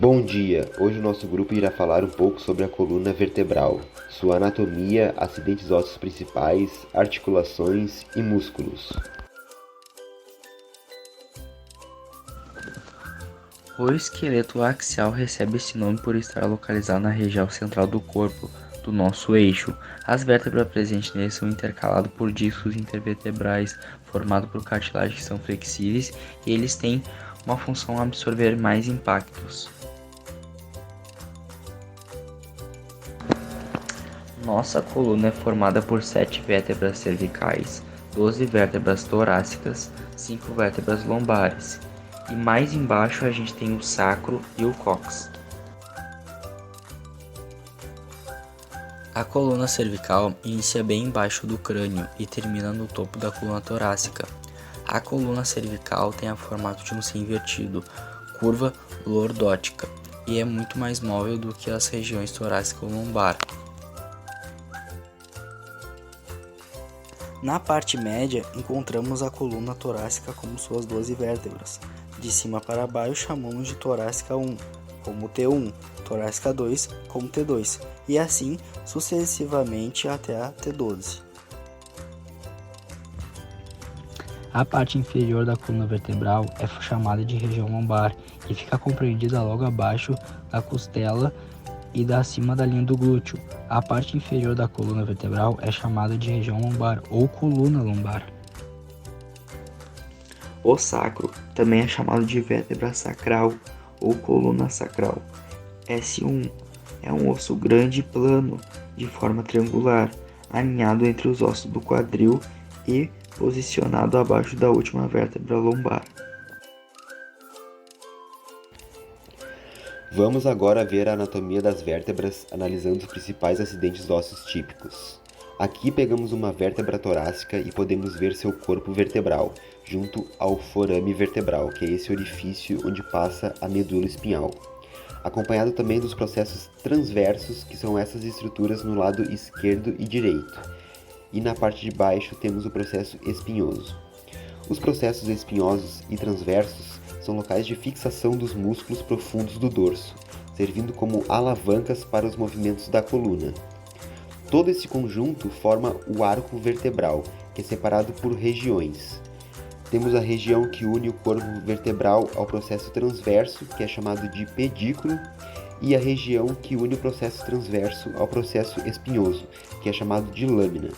Bom dia! Hoje o nosso grupo irá falar um pouco sobre a coluna vertebral, sua anatomia, acidentes ósseos principais, articulações e músculos. O esqueleto axial recebe esse nome por estar localizado na região central do corpo, do nosso eixo. As vértebras presentes nele são intercaladas por discos intervertebrais formados por cartilagens que são flexíveis e eles têm uma função a absorver mais impactos. Nossa coluna é formada por 7 vértebras cervicais, 12 vértebras torácicas, 5 vértebras lombares. E mais embaixo a gente tem o sacro e o cóccix. A coluna cervical inicia bem embaixo do crânio e termina no topo da coluna torácica. A coluna cervical tem o formato de um C invertido, curva lordótica, e é muito mais móvel do que as regiões torácica ou lombar. Na parte média, encontramos a coluna torácica com suas 12 vértebras. De cima para baixo chamamos de torácica 1, como T1, torácica 2, como T2, e assim sucessivamente até a T12. A parte inferior da coluna vertebral é chamada de região lombar e fica compreendida logo abaixo da costela e acima da linha do glúteo. A parte inferior da coluna vertebral é chamada de região lombar ou coluna lombar. O sacro também é chamado de vértebra sacral ou coluna sacral. S1 é um osso grande e plano, de forma triangular, alinhado entre os ossos do quadril e posicionado abaixo da última vértebra lombar. Vamos agora ver a anatomia das vértebras, analisando os principais acidentes ósseos típicos. Aqui pegamos uma vértebra torácica e podemos ver seu corpo vertebral, junto ao forame vertebral, que é esse orifício onde passa a medula espinhal. Acompanhado também dos processos transversos, que são essas estruturas no lado esquerdo e direito. E na parte de baixo temos o processo espinhoso. Os processos espinhosos e transversos são locais de fixação dos músculos profundos do dorso, servindo como alavancas para os movimentos da coluna. Todo esse conjunto forma o arco vertebral, que é separado por regiões. Temos a região que une o corpo vertebral ao processo transverso, que é chamado de pedículo, e a região que une o processo transverso ao processo espinhoso, que é chamado de lâmina.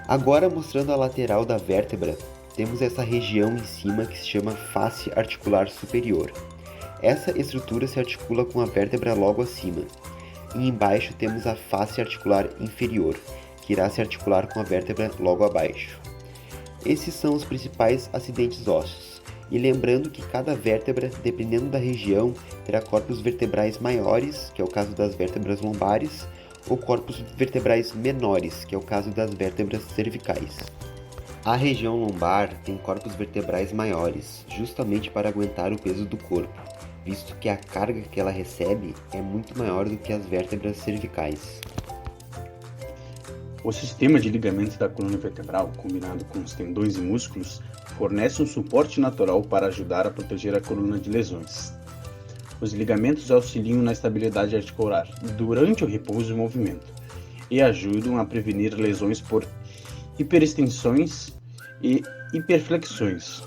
Agora, mostrando a lateral da vértebra, temos essa região em cima que se chama face articular superior. Essa estrutura se articula com a vértebra logo acima. E embaixo temos a face articular inferior, que irá se articular com a vértebra logo abaixo. Esses são os principais acidentes ósseos. E lembrando que cada vértebra, dependendo da região, terá corpos vertebrais maiores, que é o caso das vértebras lombares, ou corpos vertebrais menores, que é o caso das vértebras cervicais. A região lombar tem corpos vertebrais maiores, justamente para aguentar o peso do corpo, visto que a carga que ela recebe é muito maior do que as vértebras cervicais. O sistema de ligamentos da coluna vertebral, combinado com os tendões e músculos, fornece um suporte natural para ajudar a proteger a coluna de lesões. Os ligamentos auxiliam na estabilidade articular durante o repouso e movimento e ajudam a prevenir lesões por hiperextensões e hiperflexões.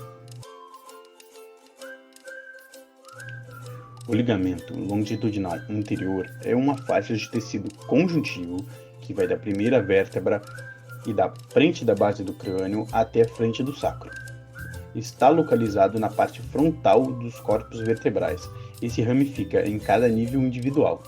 O ligamento longitudinal anterior é uma faixa de tecido conjuntivo que vai da primeira vértebra e da frente da base do crânio até a frente do sacro. Está localizado na parte frontal dos corpos vertebrais e se ramifica em cada nível individual,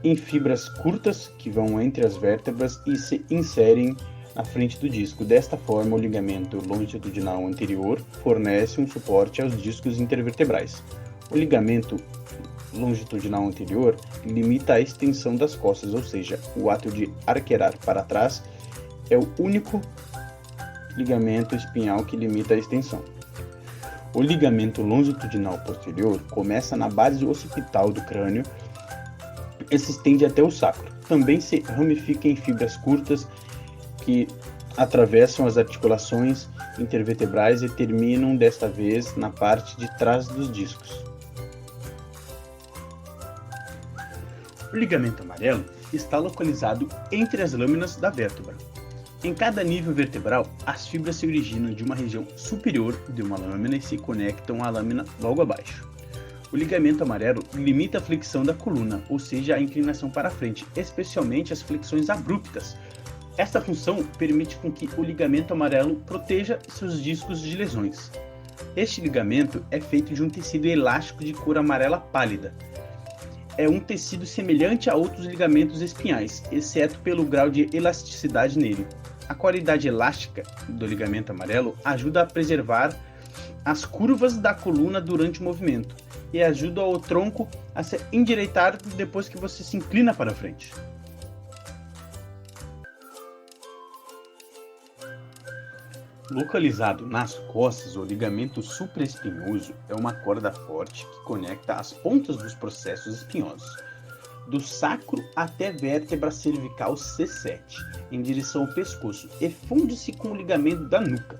em fibras curtas que vão entre as vértebras e se inserem na frente do disco. Desta forma, o ligamento longitudinal anterior fornece um suporte aos discos intervertebrais. O ligamento longitudinal anterior limita a extensão das costas, ou seja, o ato de arquear para trás é o único ligamento espinhal que limita a extensão. O ligamento longitudinal posterior começa na base occipital do crânio e se estende até o sacro. Também se ramifica em fibras curtas que atravessam as articulações intervertebrais e terminam desta vez na parte de trás dos discos. O ligamento amarelo está localizado entre as lâminas da vértebra. Em cada nível vertebral, as fibras se originam de uma região superior de uma lâmina e se conectam à lâmina logo abaixo. O ligamento amarelo limita a flexão da coluna, ou seja, a inclinação para frente, especialmente as flexões abruptas. Esta função permite com que o ligamento amarelo proteja seus discos de lesões. Este ligamento é feito de um tecido elástico de cor amarela pálida. É um tecido semelhante a outros ligamentos espinhais, exceto pelo grau de elasticidade nele. A qualidade elástica do ligamento amarelo ajuda a preservar as curvas da coluna durante o movimento e ajuda o tronco a se endireitar depois que você se inclina para frente. Localizado nas costas, o ligamento supraespinhoso é uma corda forte que conecta as pontas dos processos espinhosos, do sacro até a vértebra cervical C7, em direção ao pescoço, e funde-se com o ligamento da nuca.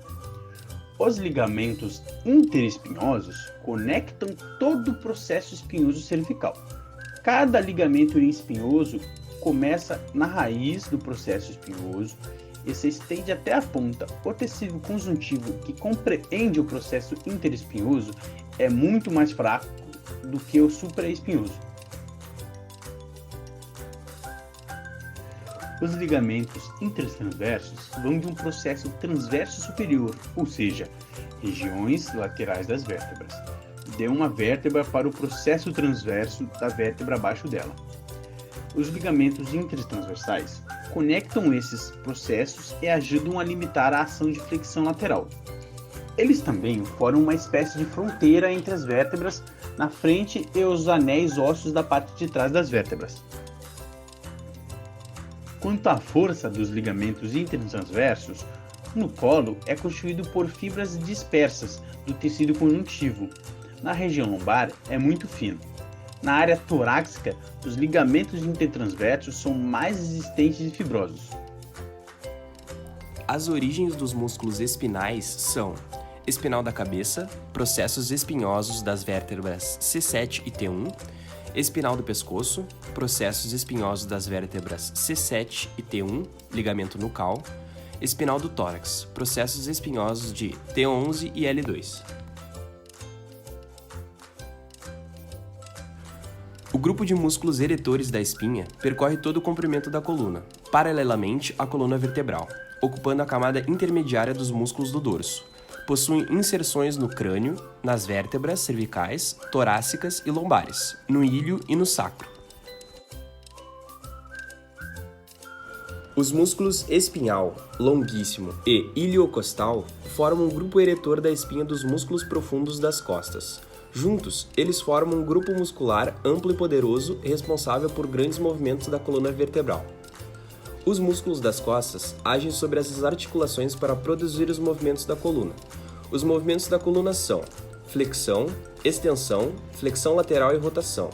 Os ligamentos interespinhosos conectam todo o processo espinhoso cervical. Cada ligamento espinhoso começa na raiz do processo espinhoso e se estende até a ponta. O tecido conjuntivo que compreende o processo interespinhoso é muito mais fraco do que o supraespinhoso. Os ligamentos intertransversos vão de um processo transverso superior, ou seja, regiões laterais das vértebras, de uma vértebra para o processo transverso da vértebra abaixo dela. Os ligamentos intertransversais conectam esses processos e ajudam a limitar a ação de flexão lateral. Eles também formam uma espécie de fronteira entre as vértebras na frente e os anéis ósseos da parte de trás das vértebras. Quanto à força dos ligamentos intertransversos, no colo é constituído por fibras dispersas do tecido conjuntivo. Na região lombar é muito fino. Na área torácica, os ligamentos intertransversos são mais resistentes e fibrosos. As origens dos músculos espinais são espinal da cabeça, processos espinhosos das vértebras C7 e T1, espinal do pescoço, processos espinhosos das vértebras C7 e T1, ligamento nucal, espinal do tórax, processos espinhosos de T11 e L2. O grupo de músculos eretores da espinha percorre todo o comprimento da coluna, paralelamente à coluna vertebral, ocupando a camada intermediária dos músculos do dorso. Possuem inserções no crânio, nas vértebras cervicais, torácicas e lombares, no ilho e no sacro. Os músculos espinhal, longuíssimo e iliocostal formam um grupo eretor da espinha dos músculos profundos das costas. Juntos, eles formam um grupo muscular amplo e poderoso responsável por grandes movimentos da coluna vertebral. Os músculos das costas agem sobre essas articulações para produzir os movimentos da coluna. Os movimentos da coluna são flexão, extensão, flexão lateral e rotação.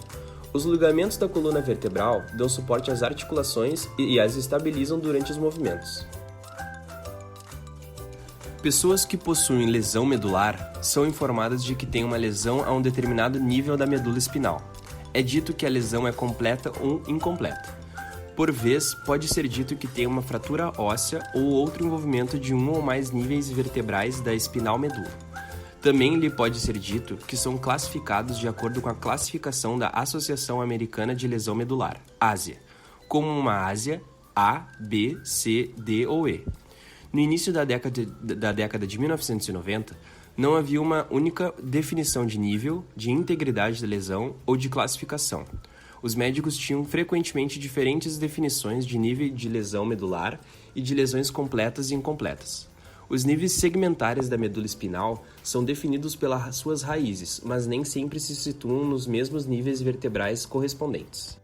Os ligamentos da coluna vertebral dão suporte às articulações e as estabilizam durante os movimentos. Pessoas que possuem lesão medular são informadas de que têm uma lesão a um determinado nível da medula espinal. É dito que a lesão é completa ou incompleta. Por vez, pode ser dito que tem uma fratura óssea ou outro envolvimento de um ou mais níveis vertebrais da espinal medula. Também lhe pode ser dito que são classificados de acordo com a classificação da Associação Americana de Lesão Medular, ASIA, como uma ásia A, B, C, D ou E. No início da década de 1990, não havia uma única definição de nível, de integridade da lesão ou de classificação. Os médicos tinham frequentemente diferentes definições de nível de lesão medular e de lesões completas e incompletas. Os níveis segmentares da medula espinal são definidos pelas suas raízes, mas nem sempre se situam nos mesmos níveis vertebrais correspondentes.